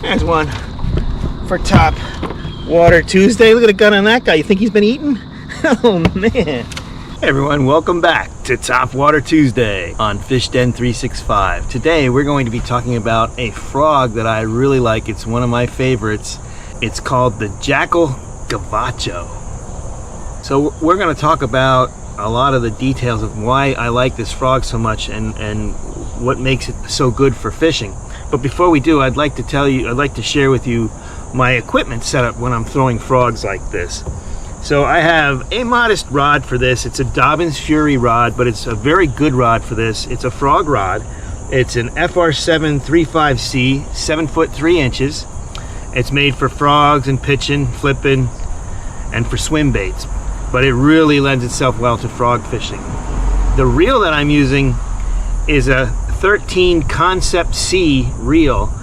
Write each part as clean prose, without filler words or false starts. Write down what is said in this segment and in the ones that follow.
There's one for Topwater Tuesday. Look at the gun on that guy. You think he's been eaten? Oh man. Hey everyone, welcome back to Topwater Tuesday on Fish Den 365. Today we're going to be talking about a frog that I really like. It's one of my favorites. It's called the Jackall Gavacho. So we're going to talk about a lot of the details of why I like this frog so much and what makes it so good for fishing. But before we do, I'd like to share with you my equipment setup when I'm throwing frogs like this. So I have a modest rod for this. It's a Dobbins Fury rod, but it's a very good rod for this. It's a frog rod. It's an FR7 35C, 7 foot 3 inches. It's made for frogs and pitching, flipping, and for swim baits. But it really lends itself well to frog fishing. The reel that I'm using is a 13 Concept C reel.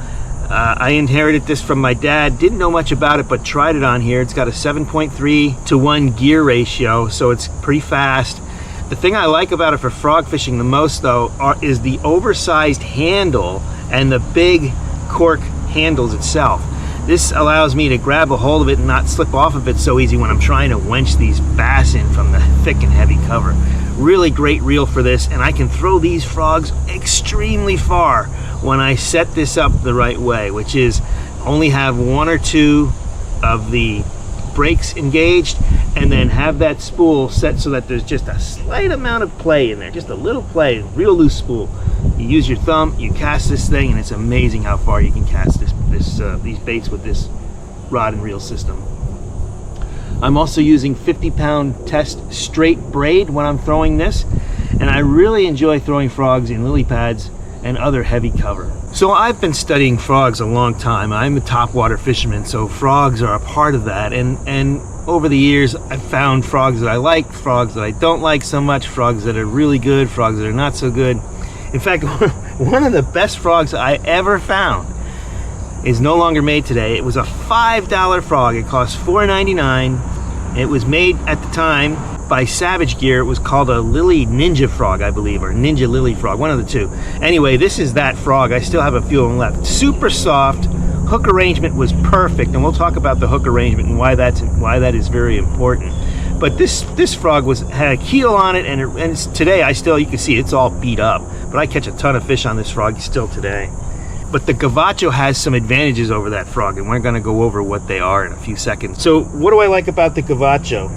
I inherited this from my dad. Didn't know much about it, but tried it on here. It's got a 7.3:1 gear ratio, so it's pretty fast. The thing I like about it for frog fishing the most, though, is the oversized handle and the big cork handles itself. This allows me to grab a hold of it and not slip off of it so easy when I'm trying to wench these bass in from the thick and heavy cover. Really great reel for this, and I can throw these frogs extremely far when I set this up the right way, which is only have 1 or 2 of the brakes engaged and then have that spool set so that there's just a slight amount of play in there, just a little play, real loose spool. You use your thumb, you cast this thing, and it's amazing how far you can cast these baits with this rod and reel system. I'm also using 50-pound test straight braid when I'm throwing this, and I really enjoy throwing frogs in lily pads and other heavy cover. So I've been studying frogs a long time. I'm a topwater fisherman, so frogs are a part of that, and over the years I've found frogs that I like, frogs that I don't like so much, frogs that are really good, frogs that are not so good. In fact, one of the best frogs I ever found is no longer made today. It was a $5 frog. It cost $4.99. It was made at the time by Savage Gear. It was called a Lily Ninja frog, I believe, or Ninja Lily frog, one of the two. Anyway, this is that frog. I still have a few of them left. Super soft. Hook arrangement was perfect, and we'll talk about the hook arrangement and why that is very important. But this frog had a keel on it, and it's, today you can see it's all beat up. But I catch a ton of fish on this frog still today. But the Gavacho has some advantages over that frog, and we're going to go over what they are in a few seconds. So what do I like about the Gavacho?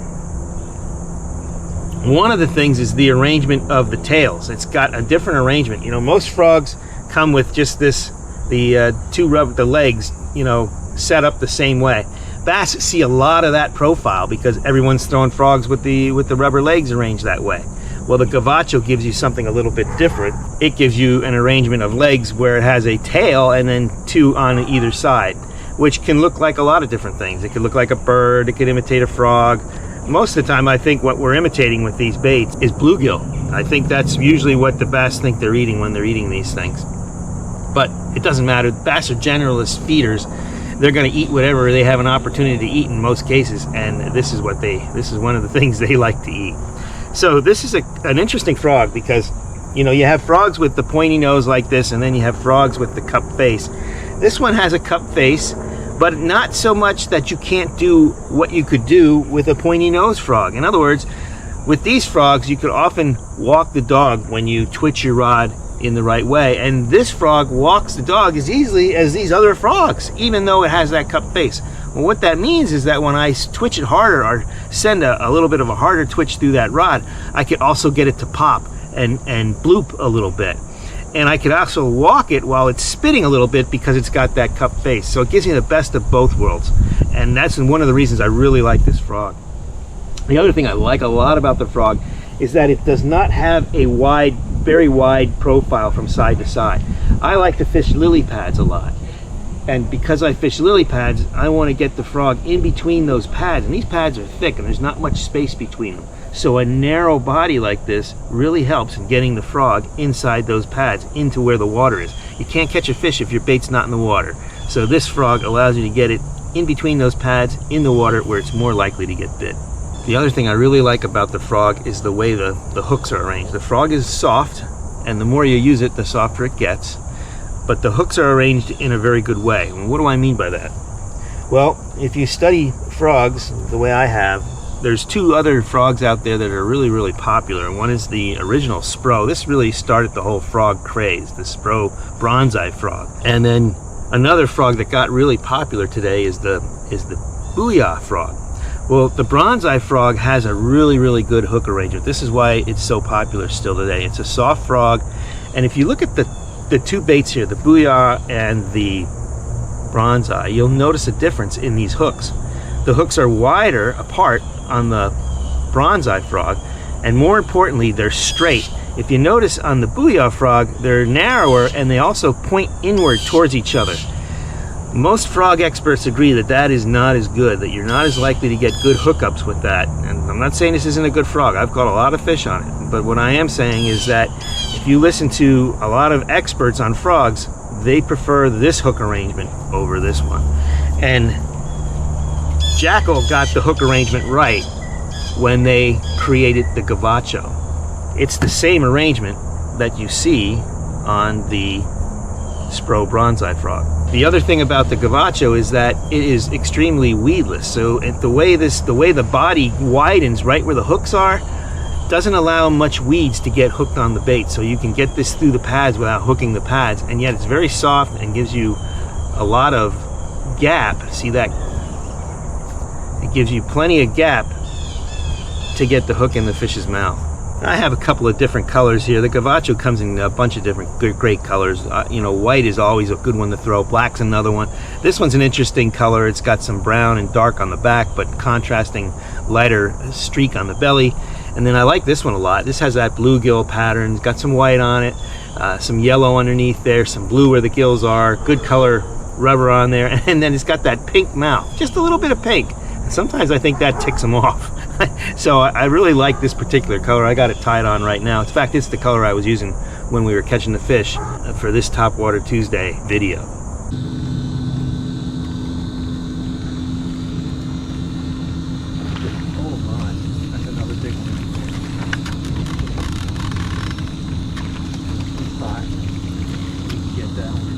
One of the things is the arrangement of the tails. It's got a different arrangement. You know, most frogs come with just the legs, set up the same way. Bass see a lot of that profile because everyone's throwing frogs with the rubber legs arranged that way. Well, the Gavacho gives you something a little bit different. It gives you an arrangement of legs where it has a tail and then 2 on either side, which can look like a lot of different things. It could look like a bird, it could imitate a frog. Most of the time I think what we're imitating with these baits is bluegill. I think that's usually what the bass think they're eating when they're eating these things. But it doesn't matter. Bass are generalist feeders. They're going to eat whatever they have an opportunity to eat in most cases, and this is one of the things they like to eat. So this is an interesting frog because, you have frogs with the pointy nose like this, and then you have frogs with the cup face. This one has a cup face, but not so much that you can't do what you could do with a pointy nose frog. In other words, with these frogs, you could often walk the dog when you twitch your rod in the right way, and this frog walks the dog as easily as these other frogs, even though it has that cup face. Well, what that means is that when I twitch it harder or send a little bit of a harder twitch through that rod, I could also get it to pop and bloop a little bit. And I could also walk it while it's spitting a little bit because it's got that cup face. So it gives me the best of both worlds. And that's one of the reasons I really like this frog. The other thing I like a lot about the frog is that it does not have a very wide profile from side to side. I like to fish lily pads a lot. And because I fish lily pads, I want to get the frog in between those pads. And these pads are thick and there's not much space between them. So a narrow body like this really helps in getting the frog inside those pads into where the water is. You can't catch a fish if your bait's not in the water. So this frog allows you to get it in between those pads in the water where it's more likely to get bit. The other thing I really like about the frog is the way the hooks are arranged. The frog is soft, and the more you use it, the softer it gets. but the hooks are arranged in a very good way. And what do I mean by that? Well, if you study frogs the way I have, there's two other frogs out there that are really, really popular. One is the original Spro. This really started the whole frog craze, the Spro bronze-eye frog. And then another frog that got really popular today is the Booyah frog. Well, the bronze-eye frog has a really, really good hook arrangement. This is why it's so popular still today. It's a soft frog, and if you look at the two baits here, the Booyah and the bronze-eye, you'll notice a difference in these hooks. The hooks are wider apart on the bronze-eye frog, and more importantly, they're straight. If you notice on the Booyah frog, they're narrower and they also point inward towards each other. Most frog experts agree that that is not as good, that you're not as likely to get good hookups with that. And I'm not saying this isn't a good frog. I've caught a lot of fish on it. But what I am saying is that if you listen to a lot of experts on frogs, they prefer this hook arrangement over this one. And Jackall got the hook arrangement right when they created the Gavacho. It's the same arrangement that you see on the Spro bronze-eye frog. The other thing about the Gavacho is that it is extremely weedless. So the way the body widens right where the hooks are, doesn't allow much weeds to get hooked on the bait. So you can get this through the pads without hooking the pads, and yet it's very soft and gives you a lot of gap. See that? It gives you plenty of gap to get the hook in the fish's mouth. I have a couple of different colors here. The Gavacho comes in a bunch of different great colors. You know, white is always a good one to throw. Black's another one. This one's an interesting color. It's got some brown and dark on the back, but contrasting lighter streak on the belly. And then I like this one a lot. This has that bluegill pattern. It's got some white on it, some yellow underneath there, some blue where the gills are, good color rubber on there, and then it's got that pink mouth, just a little bit of pink. And sometimes I think that ticks them off. So I really like this particular color. I got it tied on right now. In fact, it's the color I was using when we were catching the fish for this Topwater Tuesday video. Oh my, that's another big one. Get that one.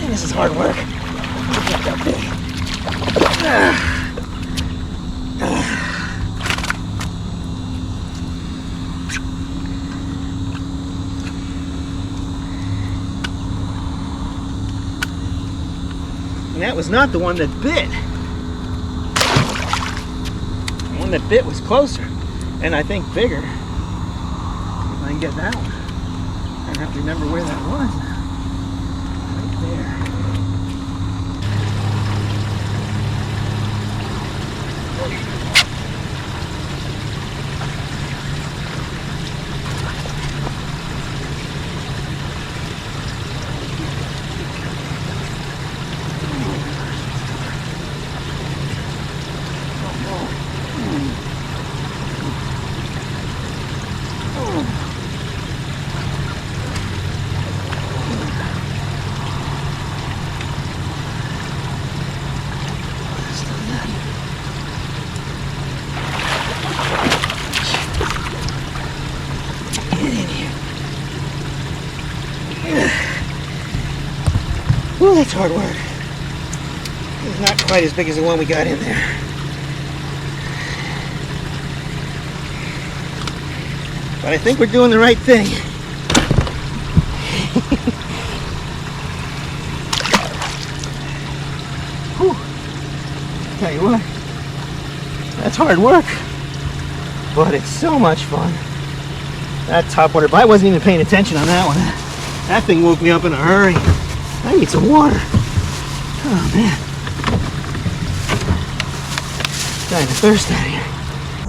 This is hard work. Get that big. And that was not the one that bit. The one that bit was closer, and I think bigger. If I can get that one. I have to remember where that was. There. Ooh, that's hard work. It's not quite as big as the one we got in there. But I think we're doing the right thing. Whew. Tell you what, that's hard work, but it's so much fun. That topwater, but I wasn't even paying attention on that one. That thing woke me up in a hurry. I need some water. Oh man. Dying of thirst out here.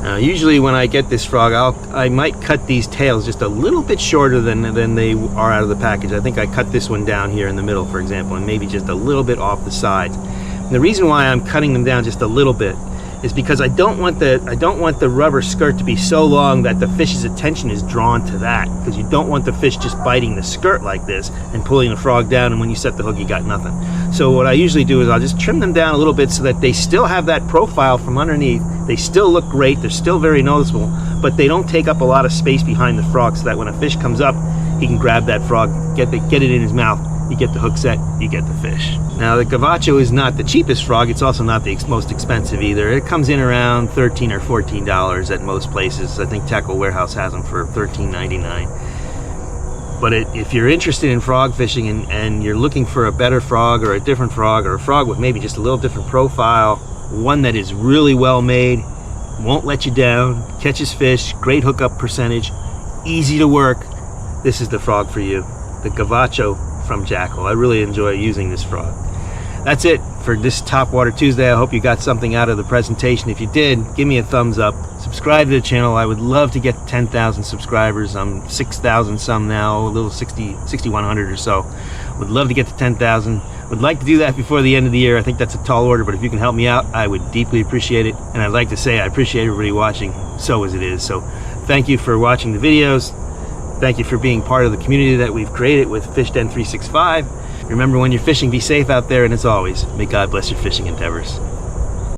Now usually when I get this frog, I might cut these tails just a little bit shorter than they are out of the package. I think I cut this one down here in the middle, for example, and maybe just a little bit off the sides. And the reason why I'm cutting them down just a little bit is because I don't want the rubber skirt to be so long that the fish's attention is drawn to that, because you don't want the fish just biting the skirt like this and pulling the frog down, and when you set the hook you got nothing. So what I usually do is I'll just trim them down a little bit so that they still have that profile from underneath. They still look great, they're still very noticeable, but they don't take up a lot of space behind the frog, so that when a fish comes up, he can grab that frog, get it in his mouth, you get the hook set, you get the fish. Now the Gavacho is not the cheapest frog, it's also not the most expensive either. It comes in around $13 or $14 at most places. I think Jackall Warehouse has them for $13.99. But if you're interested in frog fishing and you're looking for a better frog or a different frog, or a frog with maybe just a little different profile, one that is really well made, won't let you down, catches fish, great hookup percentage, easy to work, this is the frog for you. The Gavacho from Jackall. I really enjoy using this frog. That's it for this Topwater Tuesday. I hope you got something out of the presentation. If you did, give me a thumbs up. Subscribe to the channel. I would love to get 10,000 subscribers. I'm 6,000 some now, a little 6,100 or so. Would love to get to 10,000. Would like to do that before the end of the year. I think that's a tall order, but if you can help me out, I would deeply appreciate it. And I'd like to say I appreciate everybody watching, so as it is. So thank you for watching the videos. Thank you for being part of the community that we've created with Fish Den 365. Remember, when you're fishing, be safe out there, and as always, may God bless your fishing endeavors.